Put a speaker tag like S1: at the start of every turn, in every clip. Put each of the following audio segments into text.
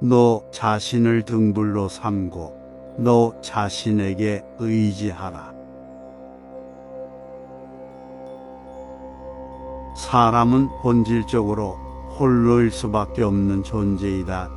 S1: 너 자신을 등불로 삼고 너 자신에게 의지하라. 사람은 본질적으로 홀로일 수밖에 없는 존재이다.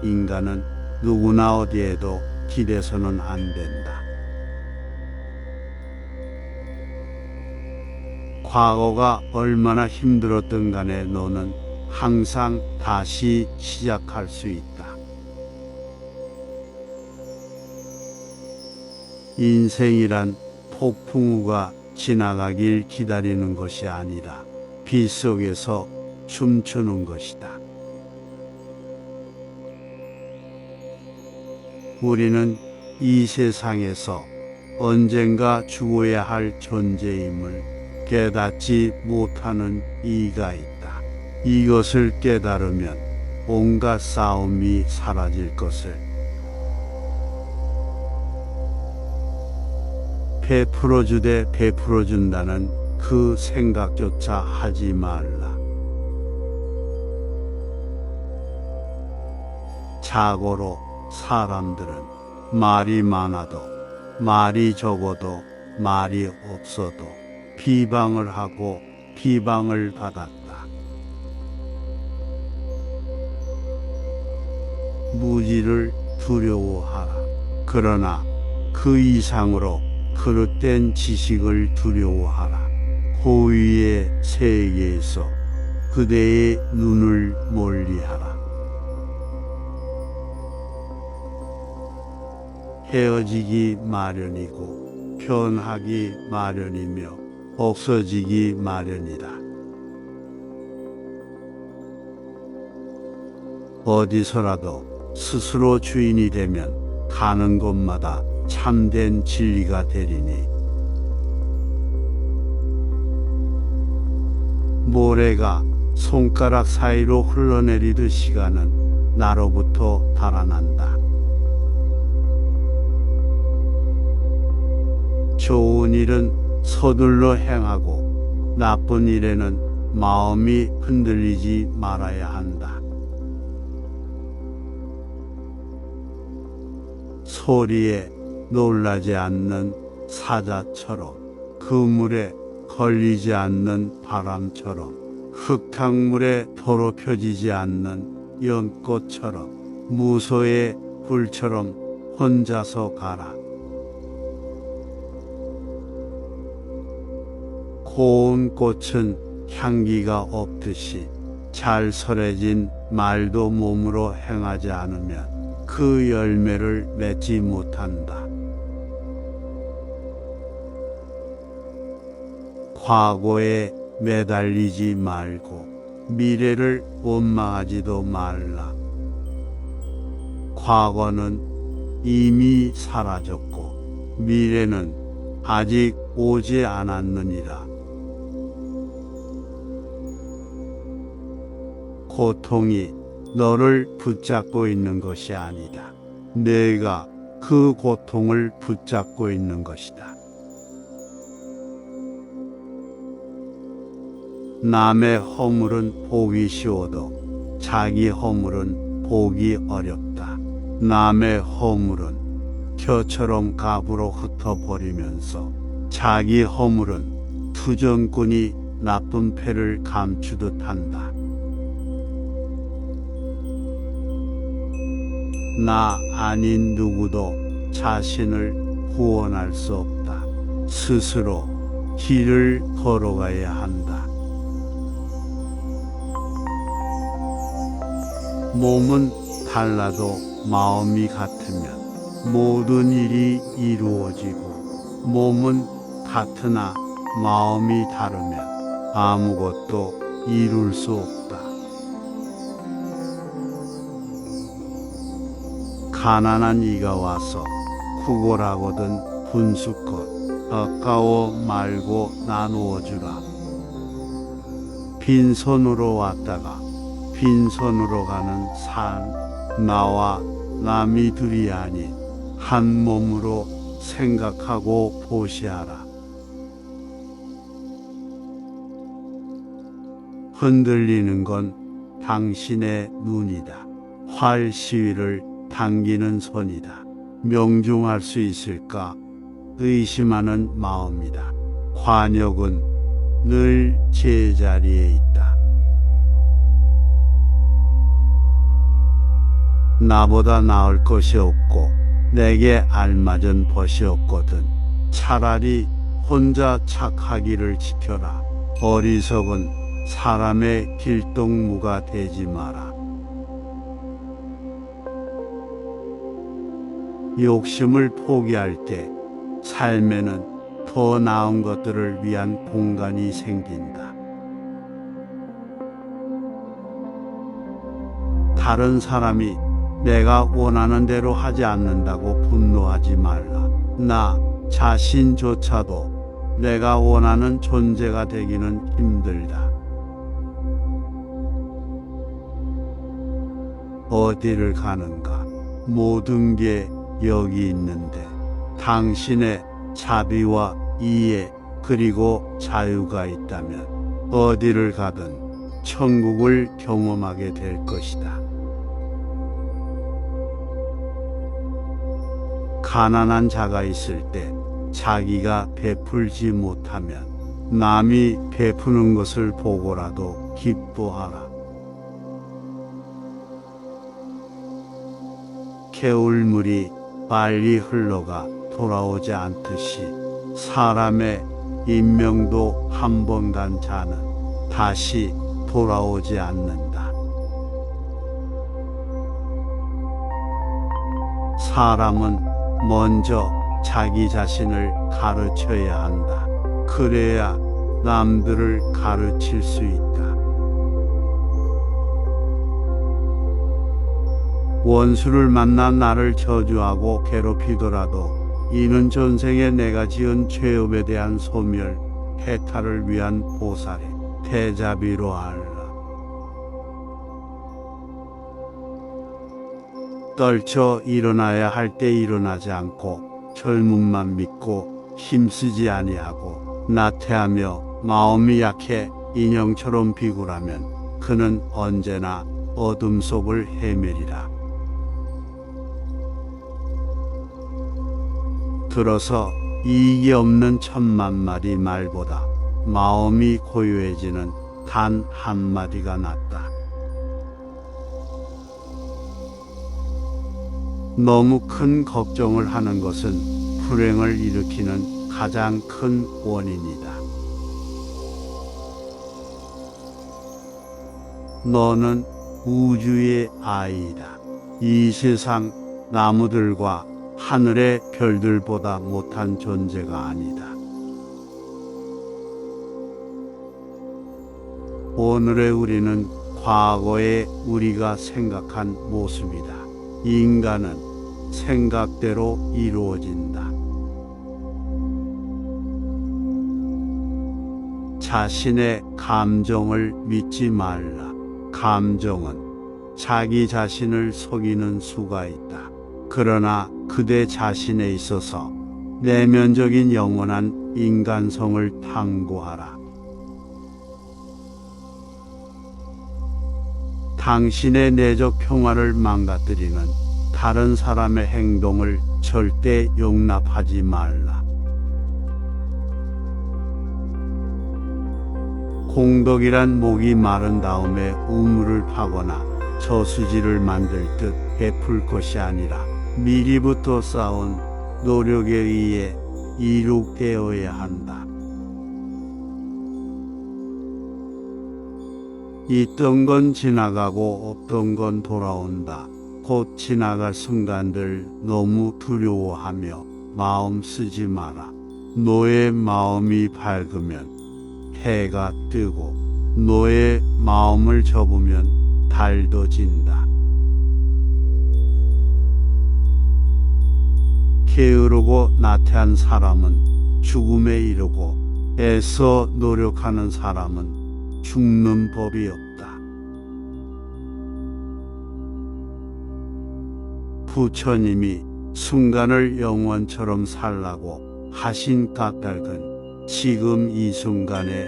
S1: 인간은 누구나 어디에도 기대서는 안 된다. 과거가 얼마나 힘들었든 간에 너는 항상 다시 시작할 수 있다. 인생이란 폭풍우가 지나가길 기다리는 것이 아니라 비 속에서 춤추는 것이다. 우리는 이 세상에서 언젠가 죽어야 할 존재임을 깨닫지 못하는 이가 있다. 이것을 깨달으면 온갖 싸움이 사라질 것을. 베풀어주되 베풀어준다는 그 생각조차 하지 말라. 자고로 사람들은 말이 많아도 말이 적어도 말이 없어도 비방을 하고 비방을 받았다. 무지를 두려워하라. 그러나 그 이상으로 그릇된 지식을 두려워하라. 고위의 세계에서 그대의 눈을 멀리하라. 헤어지기 마련이고 변하기 마련이며 없어지기 마련이다. 어디서라도 스스로 주인이 되면 가는 곳마다 참된 진리가 되리니 모래가 손가락 사이로 흘러내리듯 시간은 나로부터 달아난다. 좋은 일은 서둘러 행하고 나쁜 일에는 마음이 흔들리지 말아야 한다. 소리에 놀라지 않는 사자처럼 그물에 걸리지 않는 바람처럼 흙탕물에 더럽혀지지 않는 연꽃처럼 무소의 불처럼 혼자서 가라. 고운 꽃은 향기가 없듯이 잘 설해진 말도 몸으로 행하지 않으면 그 열매를 맺지 못한다. 과거에 매달리지 말고 미래를 원망하지도 말라. 과거는 이미 사라졌고 미래는 아직 오지 않았느니라. 고통이 너를 붙잡고 있는 것이 아니다. 내가 그 고통을 붙잡고 있는 것이다. 남의 허물은 보기 쉬워도 자기 허물은 보기 어렵다. 남의 허물은 겨처럼 갑으로 흩어버리면서 자기 허물은 투정꾼이 나쁜 패를 감추듯 한다. 나 아닌 누구도 자신을 구원할 수 없다. 스스로 길을 걸어가야 한다. 몸은 달라도 마음이 같으면 모든 일이 이루어지고 몸은 같으나 마음이 다르면 아무것도 이룰 수 없다. 가난한 이가 와서 구걸하거든 분수껏 아까워 말고 나누어 주라. 빈손으로 왔다가 빈손으로 가는 삶, 나와 남이 둘이 아닌 한 몸으로 생각하고 보시하라. 흔들리는 건 당신의 눈이다. 활 시위를 당기는 손이다. 명중할 수 있을까 의심하는 마음이다. 관역은 늘 제자리에 있다. 나보다 나을 것이 없고 내게 알맞은 벗이 없거든 차라리 혼자 착하기를 지켜라. 어리석은 사람의 길동무가 되지 마라. 욕심을 포기할 때 삶에는 더 나은 것들을 위한 공간이 생긴다. 다른 사람이 내가 원하는 대로 하지 않는다고 분노하지 말라. 나 자신조차도 내가 원하는 존재가 되기는 힘들다. 어디를 가는가? 모든 게 여기 있는데 당신의 자비와 이해 그리고 자유가 있다면 어디를 가든 천국을 경험하게 될 것이다. 가난한 자가 있을 때 자기가 베풀지 못하면 남이 베푸는 것을 보고라도 기뻐하라. 개울물이 빨리 흘러가 돌아오지 않듯이 사람의 인명도 한 번 간 자는 다시 돌아오지 않는다. 사람은 먼저 자기 자신을 가르쳐야 한다. 그래야 남들을 가르칠 수 있다. 원수를 만나 나를 저주하고 괴롭히더라도 이는 전생에 내가 지은 죄업에 대한 소멸, 해탈을 위한 보살의 대자비로 알라. 떨쳐 일어나야 할 때 일어나지 않고 젊음만 믿고 힘쓰지 아니하고 나태하며 마음이 약해 인형처럼 비굴하면 그는 언제나 어둠 속을 헤매리라. 들어서 이익이 없는 1000만 마디 말보다 마음이 고요해지는 단 한마디가 낫다. 너무 큰 걱정을 하는 것은 불행을 일으키는 가장 큰 원인이다. 너는 우주의 아이다. 이 세상 나무들과 하늘의 별들보다 못한 존재가 아니다. 오늘의 우리는 과거의 우리가 생각한 모습이다. 인간은 생각대로 이루어진다. 자신의 감정을 믿지 말라. 감정은 자기 자신을 속이는 수가 있다. 그러나 그대 자신에 있어서 내면적인 영원한 인간성을 탐구하라. 당신의 내적 평화를 망가뜨리는 다른 사람의 행동을 절대 용납하지 말라. 공덕이란 목이 마른 다음에 우물을 파거나 저수지를 만들 듯 베풀 것이 아니라 미리부터 쌓은 노력에 의해 이룩되어야 한다. 있던 건 지나가고 없던 건 돌아온다. 곧 지나갈 순간들 너무 두려워하며 마음 쓰지 마라. 너의 마음이 밝으면 해가 뜨고 너의 마음을 접으면 달도 진다. 게으르고 나태한 사람은 죽음에 이르고 애써 노력하는 사람은 죽는 법이 없다. 부처님이 순간을 영원처럼 살라고 하신 까닭은 지금 이 순간에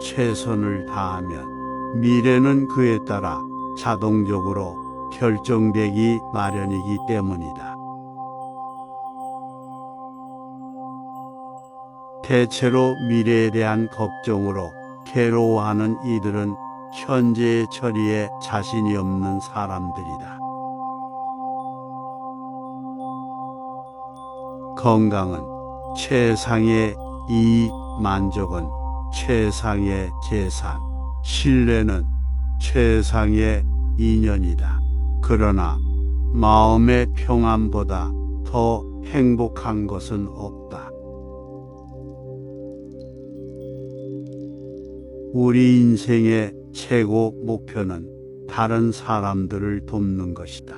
S1: 최선을 다하면 미래는 그에 따라 자동적으로 결정되기 마련이기 때문이다. 대체로 미래에 대한 걱정으로 괴로워하는 이들은 현재의 처리에 자신이 없는 사람들이다. 건강은 최상의 이익, 만족은 최상의 재산, 신뢰는 최상의 인연이다. 그러나 마음의 평안보다 더 행복한 것은 없다. 우리 인생의 최고 목표는 다른 사람들을 돕는 것이다.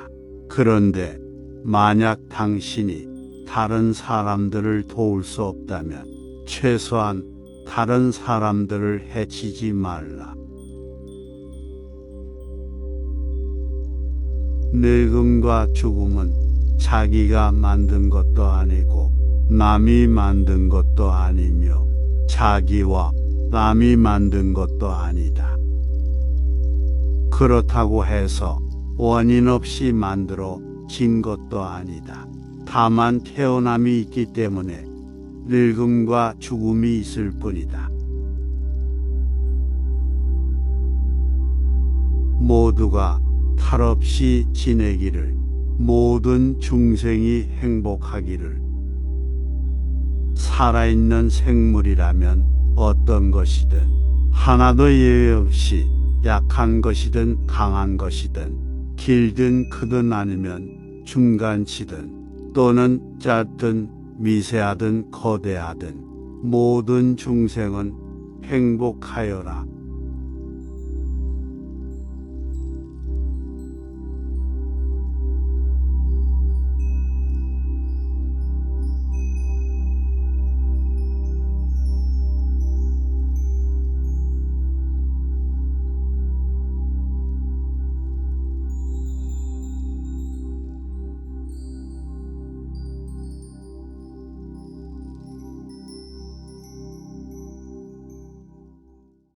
S1: 그런데 만약 당신이 다른 사람들을 도울 수 없다면 최소한 다른 사람들을 해치지 말라. 늙음과 죽음은 자기가 만든 것도 아니고 남이 만든 것도 아니며 자기와 남이 만든 것도 아니다. 그렇다고 해서 원인 없이 만들어진 것도 아니다. 다만 태어남이 있기 때문에 늙음과 죽음이 있을 뿐이다. 모두가 탈 없이 지내기를, 모든 중생이 행복하기를. 살아있는 생물이라면 어떤 것이든 하나도 예외 없이 약한 것이든 강한 것이든 길든 크든 아니면 중간치든 또는 짧든 미세하든 거대하든 모든 중생은 행복하여라.